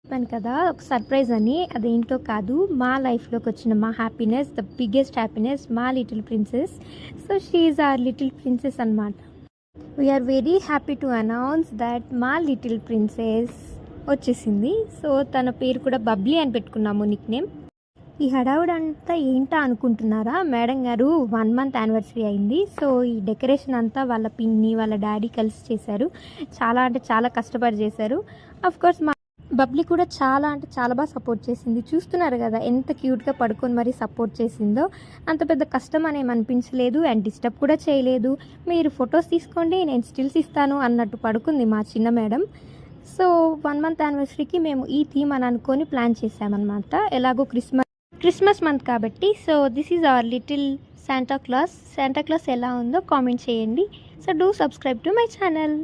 చెప్పాను కదా ఒక సర్ప్రైజ్ అని, అదేంటో కాదు, మా లైఫ్లోకి వచ్చిన మా హ్యాపీనెస్, ద బిగ్గెస్ట్ హ్యాపీనెస్, మా little princess. So she is our little princess అనమాట. We're very happy to announce that మా లిటిల్ ప్రిన్సెస్ వచ్చేసింది. సో తన పేరు కూడా బబ్లీ అని పెట్టుకున్నాము నిక్ నేమ్. ఈ హడావుడంతా ఏంటా అనుకుంటున్నారా, మేడం గారు 1 month యానివర్సరీ అయింది. సో ఈ డెకరేషన్ అంతా వాళ్ళ పిన్ని వాళ్ళ డాడీ కలిసి చేశారు. చాలా అంటే చాలా కష్టపడి చేశారు. కోర్స్ మా బబ్లీ కూడా చాలా అంటే చాలా బాగా సపోర్ట్ చేసింది. చూస్తున్నారు కదా ఎంత క్యూట్గా పడుకొని మరీ సపోర్ట్ చేసిందో. అంత పెద్ద కష్టం అనేమి అనిపించలేదు అండ్ డిస్టర్బ్ కూడా చేయలేదు. మీరు ఫొటోస్ తీసుకోండి, నేను స్టిల్స్ ఇస్తాను అన్నట్టు పడుకుంది మా చిన్న మేడం. సో 1 month యానివర్సరీకి మేము ఈ థీమ్ అని అనుకొని ప్లాన్ చేసామన్నమాట. ఎలాగో క్రిస్మస్ మంత్ కాబట్టి. So this is our little Santa Claus ఎలా ఉందో కామెంట్ చేయండి. So do subscribe to my channel.